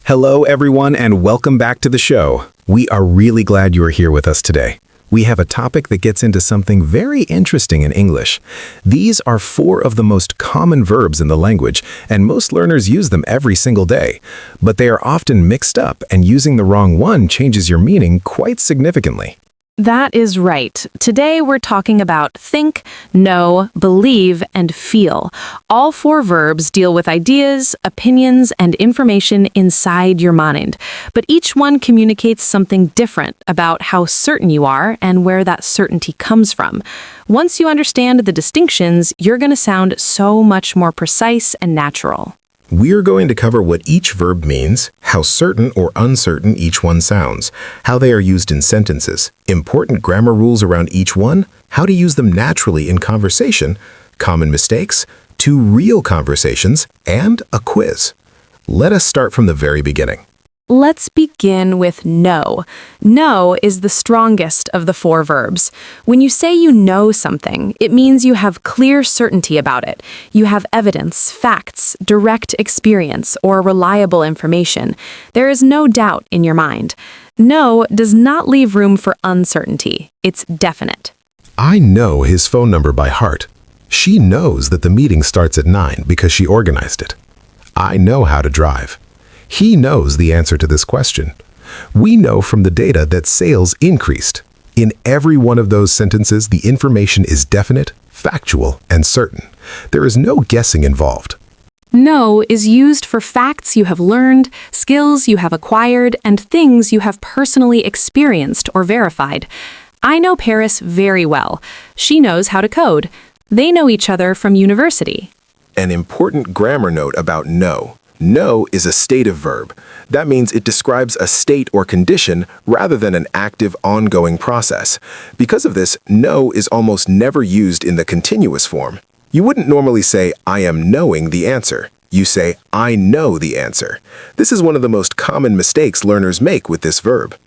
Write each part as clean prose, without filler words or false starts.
Hello, everyone, and welcome back to the show. We are really glad you are here with us today. We have a topic that gets into something very interesting in English. These are 4 of the most common verbs in the language, and most learners use them every single day. But they are often mixed up, and using the wrong one changes your meaning quite significantly. That is right. Today we're talking about think, know, believe, and feel. All 4 verbs deal with ideas, opinions, and information inside your mind. But each one communicates something different about how certain you are and where that certainty comes from. Once you understand the distinctions, you're going to sound so much more precise and natural. We're going to cover what each verb means, how certain or uncertain each one sounds, how they are used in sentences, important grammar rules around each one, how to use them naturally in conversation, common mistakes, 2 real conversations, and a quiz. Let us start from the very beginning. Let's begin with know. Know is the strongest of the 4 verbs. When you say you know something, it means you have clear certainty about it. You have evidence, facts, direct experience, or reliable information. There is no doubt in your mind. Know does not leave room for uncertainty. It's definite. I know his phone number by heart. She knows that the meeting starts at 9 because she organized it. I know how to drive. He knows the answer to this question. We know from the data that sales increased. In every one of those sentences, the information is definite, factual, and certain. There is no guessing involved. Know is used for facts you have learned, skills you have acquired, and things you have personally experienced or verified. I know Paris very well. She knows how to code. They know each other from university. An important grammar note about know. Know is a stative verb. That means it describes a state or condition rather than an active, ongoing process. Because of this, know is almost never used in the continuous form. You wouldn't normally say, I am knowing the answer. You say, I know the answer. This is one of the most common mistakes learners make with this verb.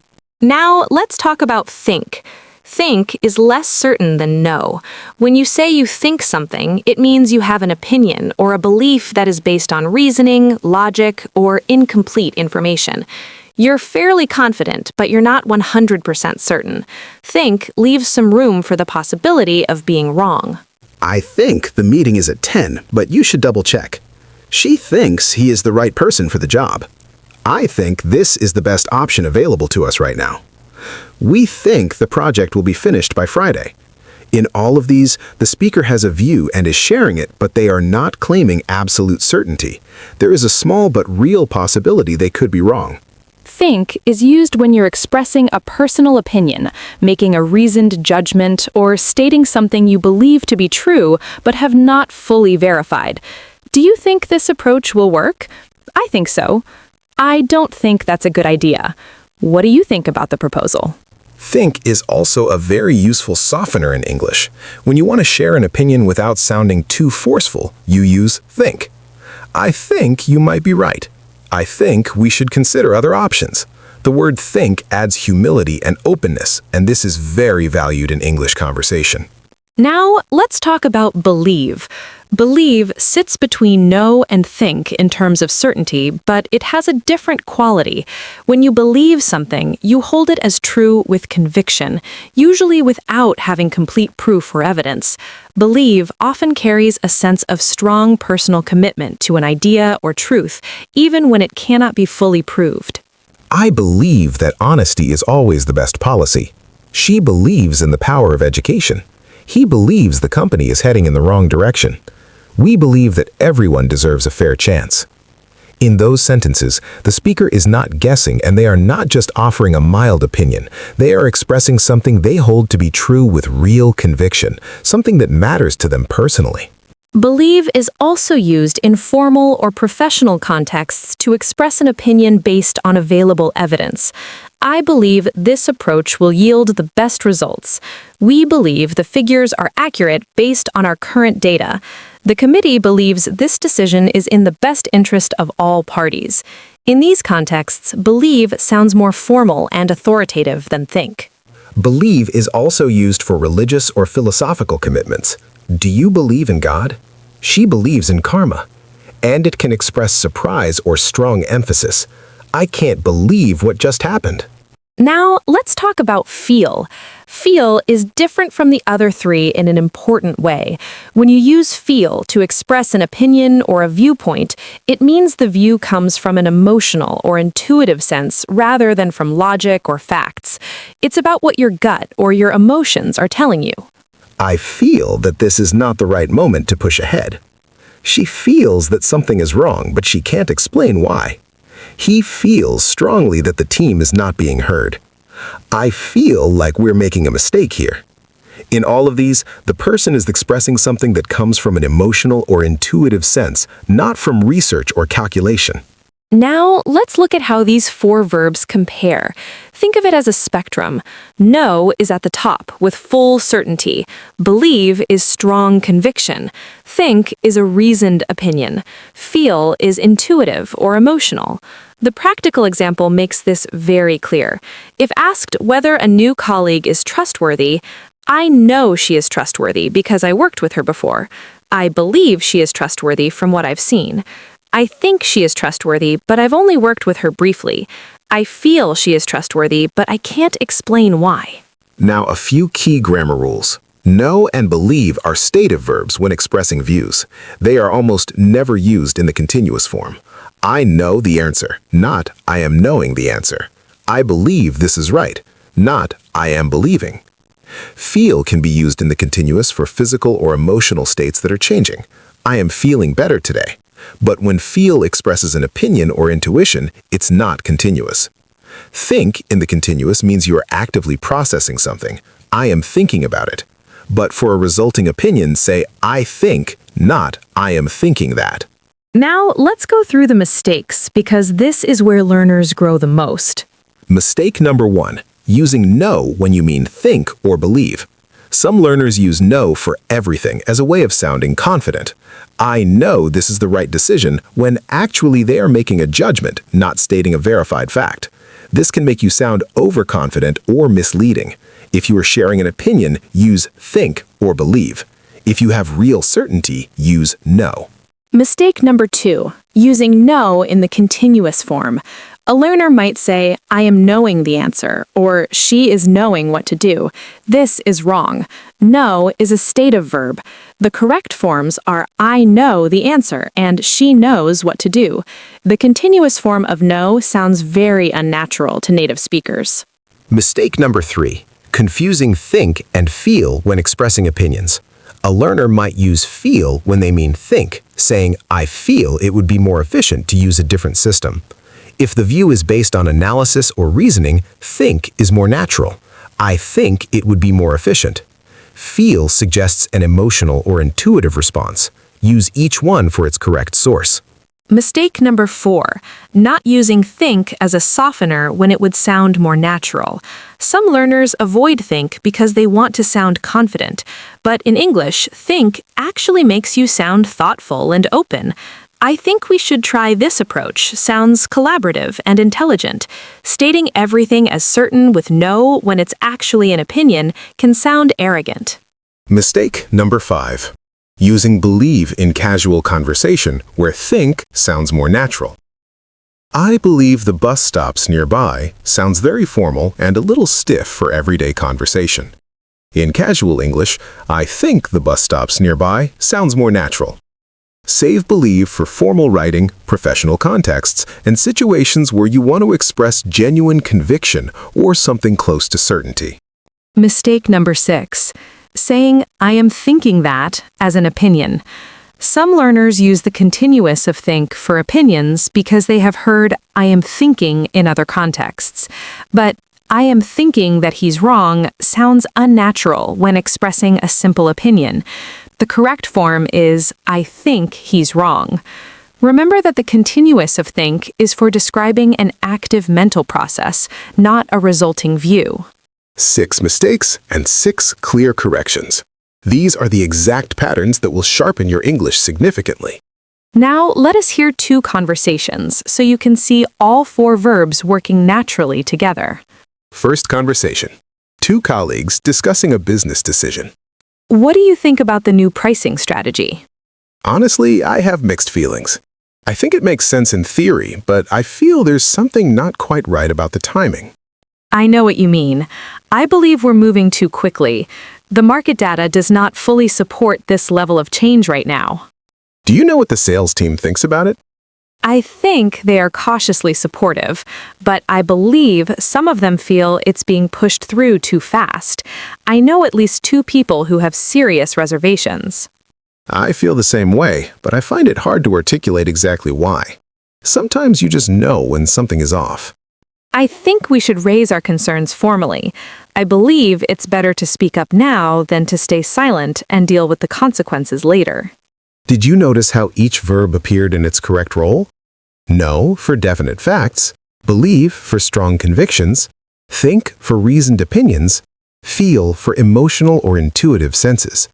Now, let's talk about think. Think is less certain than know. When you say you think something, it means you have an opinion or a belief that is based on reasoning, logic, or incomplete information. You're fairly confident, but you're not 100% certain. Think leaves some room for the possibility of being wrong. I think the meeting is at 10, but you should double check. She thinks he is the right person for the job. I think this is the best option available to us right now. We think the project will be finished by Friday. In all of these, the speaker has a view and is sharing it, but they are not claiming absolute certainty. There is a small but real possibility they could be wrong. Think is used when you're expressing a personal opinion, making a reasoned judgment, or stating something you believe to be true but have not fully verified. Do you think this approach will work? I think so. I don't think that's a good idea. What do you think about the proposal? Think is also a very useful softener in English. When you want to share an opinion without sounding too forceful, you use think. I think you might be right. I think we should consider other options. The word think adds humility and openness, and this is very valued in English conversation. Now, let's talk about believe. Believe sits between know and think in terms of certainty, but it has a different quality. When you believe something, you hold it as true with conviction, usually without having complete proof or evidence. Believe often carries a sense of strong personal commitment to an idea or truth, even when it cannot be fully proved. I believe that honesty is always the best policy. She believes in the power of education. He believes the company is heading in the wrong direction. We believe that everyone deserves a fair chance. In those sentences, the speaker is not guessing, and they are not just offering a mild opinion. They are expressing something they hold to be true with real conviction, something that matters to them personally. Believe is also used in formal or professional contexts to express an opinion based on available evidence. I believe this approach will yield the best results. We believe the figures are accurate based on our current data. The committee believes this decision is in the best interest of all parties. In these contexts, believe sounds more formal and authoritative than think. Believe is also used for religious or philosophical commitments. Do you believe in God? She believes in karma. And it can express surprise or strong emphasis. I can't believe what just happened. Now, let's talk about feel. Feel is different from the other three in an important way. When you use feel to express an opinion or a viewpoint, it means the view comes from an emotional or intuitive sense rather than from logic or facts. It's about what your gut or your emotions are telling you. I feel that this is not the right moment to push ahead. She feels that something is wrong, but she can't explain why. He feels strongly that the team is not being heard. I feel like we're making a mistake here. In all of these, the person is expressing something that comes from an emotional or intuitive sense, not from research or calculation. Now, let's look at how these four verbs compare. Think of it as a spectrum. Know is at the top, with full certainty. Believe is strong conviction. Think is a reasoned opinion. Feel is intuitive or emotional. The practical example makes this very clear. If asked whether a new colleague is trustworthy, I know she is trustworthy because I worked with her before. I believe she is trustworthy from what I've seen. I think she is trustworthy, but I've only worked with her briefly. I feel she is trustworthy, but I can't explain why. Now, a few key grammar rules. Know and believe are stative verbs when expressing views. They are almost never used in the continuous form. I know the answer, not I am knowing the answer. I believe this is right, not I am believing. Feel can be used in the continuous for physical or emotional states that are changing. I am feeling better today. But when feel expresses an opinion or intuition, it's not continuous. Think in the continuous means you are actively processing something. I am thinking about it. But for a resulting opinion, say I think, not I am thinking that. Now, let's go through the mistakes, because this is where learners grow the most. Mistake number 1, using know when you mean think or believe. Some learners use know for everything as a way of sounding confident. I know this is the right decision when actually they are making a judgment, not stating a verified fact. This can make you sound overconfident or misleading. If you are sharing an opinion, use think or believe. If you have real certainty, use know. Mistake number 2, using know in the continuous form. A learner might say, I am knowing the answer, or she is knowing what to do. This is wrong. Know is a stative verb. The correct forms are I know the answer and she knows what to do. The continuous form of know sounds very unnatural to native speakers. Mistake number 3, confusing think and feel when expressing opinions. A learner might use feel when they mean think, saying, I feel it would be more efficient to use a different system. If the view is based on analysis or reasoning, think is more natural. I think it would be more efficient. Feel suggests an emotional or intuitive response. Use each one for its correct source. Mistake number 4, not using think as a softener when it would sound more natural. Some learners avoid think because they want to sound confident, but in English, think actually makes you sound thoughtful and open. I think we should try this approach. Sounds collaborative and intelligent. Stating everything as certain with no when it's actually an opinion can sound arrogant. Mistake number 5. Using believe in casual conversation where think sounds more natural. I believe the bus stops nearby sounds very formal and a little stiff for everyday conversation. In casual English, I think the bus stops nearby sounds more natural. Save believe for formal writing, professional contexts, and situations where you want to express genuine conviction or something close to certainty. Mistake number 6, saying I am thinking that as an opinion. Some learners use the continuous of think for opinions because they have heard I am thinking in other contexts. But I am thinking that he's wrong sounds unnatural when expressing a simple opinion. The correct form is I think he's wrong. Remember that the continuous of think is for describing an active mental process, not a resulting view. 6 mistakes and 6 clear corrections. These are the exact patterns that will sharpen your English significantly. Now, let us hear 2 conversations so you can see all 4 verbs working naturally together. First conversation. 2 colleagues discussing a business decision. What do you think about the new pricing strategy? Honestly, I have mixed feelings. I think it makes sense in theory, but I feel there's something not quite right about the timing. I know what you mean. I believe we're moving too quickly. The market data does not fully support this level of change right now. Do you know what the sales team thinks about it? I think they are cautiously supportive, but I believe some of them feel it's being pushed through too fast. I know at least 2 people who have serious reservations. I feel the same way, but I find it hard to articulate exactly why. Sometimes you just know when something is off. I think we should raise our concerns formally. I believe it's better to speak up now than to stay silent and deal with the consequences later. Did you notice how each verb appeared in its correct role? Know for definite facts, believe for strong convictions, think for reasoned opinions, feel for emotional or intuitive senses.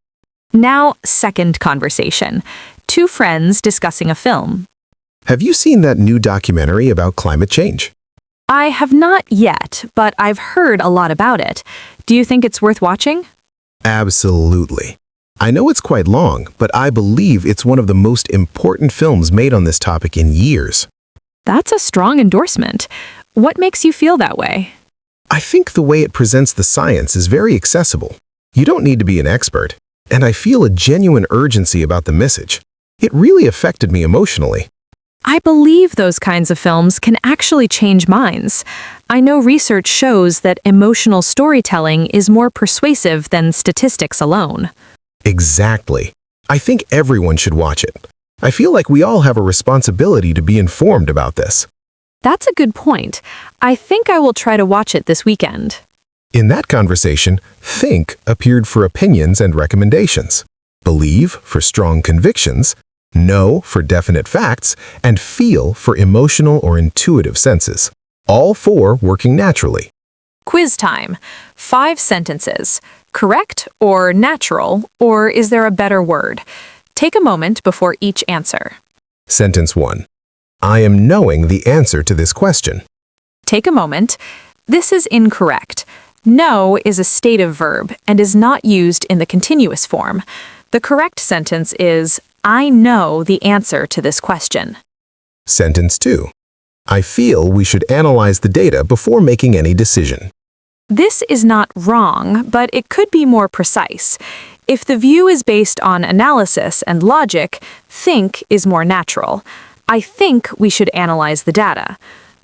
Now, second conversation. 2 friends discussing a film. Have you seen that new documentary about climate change? I have not yet, but I've heard a lot about it. Do you think it's worth watching? Absolutely. I know it's quite long, but I believe it's one of the most important films made on this topic in years. That's a strong endorsement. What makes you feel that way? I think the way it presents the science is very accessible. You don't need to be an expert, and I feel a genuine urgency about the message. It really affected me emotionally. I believe those kinds of films can actually change minds. I know research shows that emotional storytelling is more persuasive than statistics alone. Exactly. I think everyone should watch it. I feel like we all have a responsibility to be informed about this. That's a good point. I think I will try to watch it this weekend. In that conversation, think appeared for opinions and recommendations, believe for strong convictions, know for definite facts, and feel for emotional or intuitive senses. All 4 working naturally. Quiz time. 5 sentences. Correct or natural, or is there a better word? Take a moment before each answer. Sentence 1. I am knowing the answer to this question. Take a moment. This is incorrect. Know is a stative verb and is not used in the continuous form. The correct sentence is, I know the answer to this question. Sentence 2. I feel we should analyze the data before making any decision. This is not wrong, but it could be more precise. If the view is based on analysis and logic, think is more natural. I think we should analyze the data.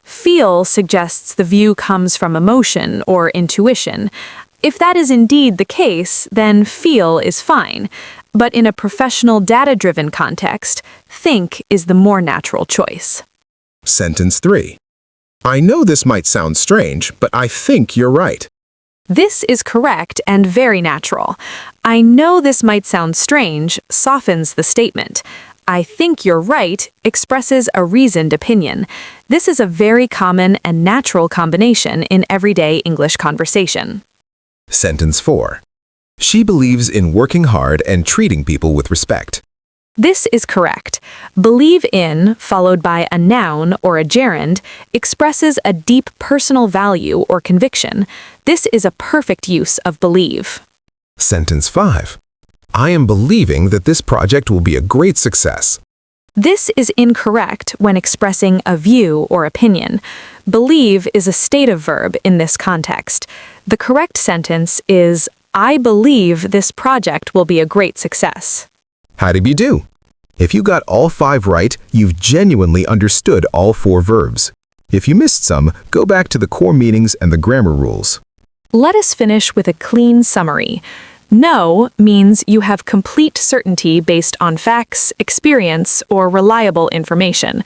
Feel suggests the view comes from emotion or intuition. If that is indeed the case, then feel is fine. But in a professional data-driven context, think is the more natural choice. Sentence 3. I know this might sound strange, but I think you're right. This is correct and very natural. I know this might sound strange softens the statement. I think you're right expresses a reasoned opinion. This is a very common and natural combination in everyday English conversation. Sentence 4. She believes in working hard and treating people with respect. This is correct. Believe in, followed by a noun or a gerund, expresses a deep personal value or conviction. This is a perfect use of believe. Sentence 5. I am believing that this project will be a great success. This is incorrect when expressing a view or opinion. Believe is a stative verb in this context. The correct sentence is, I believe this project will be a great success. How did you do? If you got all 5 right, you've genuinely understood all 4 verbs. If you missed some, go back to the core meanings and the grammar rules. Let us finish with a clean summary. Know means you have complete certainty based on facts, experience, or reliable information.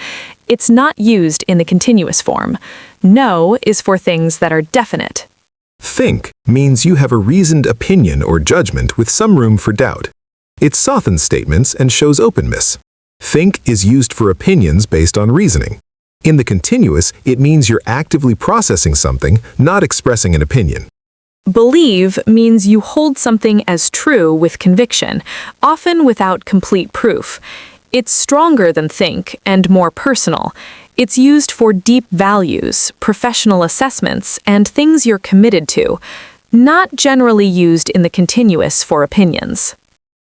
It's not used in the continuous form. Know is for things that are definite. Think means you have a reasoned opinion or judgment with some room for doubt. It softens statements and shows openness. Think is used for opinions based on reasoning. In the continuous, it means you're actively processing something, not expressing an opinion. Believe means you hold something as true with conviction, often without complete proof. It's stronger than think and more personal. It's used for deep values, professional assessments, and things you're committed to, not generally used in the continuous for opinions.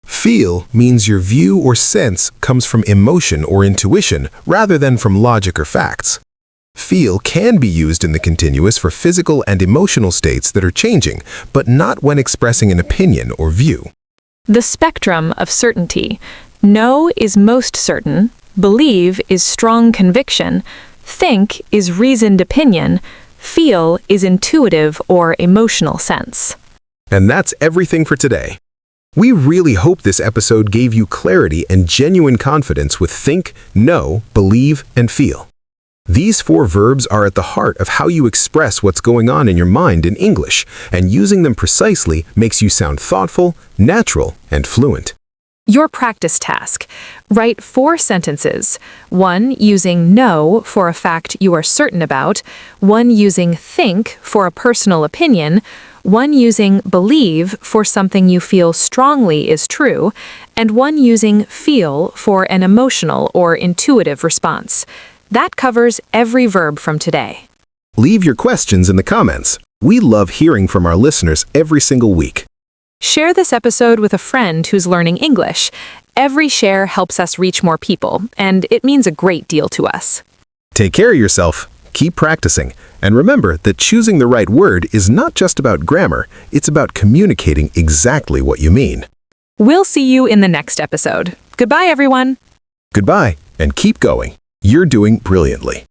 Feel means your view or sense comes from emotion or intuition rather than from logic or facts. Feel can be used in the continuous for physical and emotional states that are changing, but not when expressing an opinion or view. The spectrum of certainty. Know is most certain, believe is strong conviction, think is reasoned opinion, feel is intuitive or emotional sense. And that's everything for today. We really hope this episode gave you clarity and genuine confidence with think, know, believe, and feel. These 4 verbs are at the heart of how you express what's going on in your mind in English, and using them precisely makes you sound thoughtful, natural, and fluent. Your practice task. Write 4 sentences. 1 using know for a fact you are certain about, 1 using think for a personal opinion, 1 using believe for something you feel strongly is true, and 1 using feel for an emotional or intuitive response. That covers every verb from today. Leave your questions in the comments. We love hearing from our listeners every single week. Share this episode with a friend who's learning English. Every share helps us reach more people, and it means a great deal to us. Take care of yourself, keep practicing, and remember that choosing the right word is not just about grammar, it's about communicating exactly what you mean. We'll see you in the next episode. Goodbye, everyone. Goodbye, and keep going. You're doing brilliantly.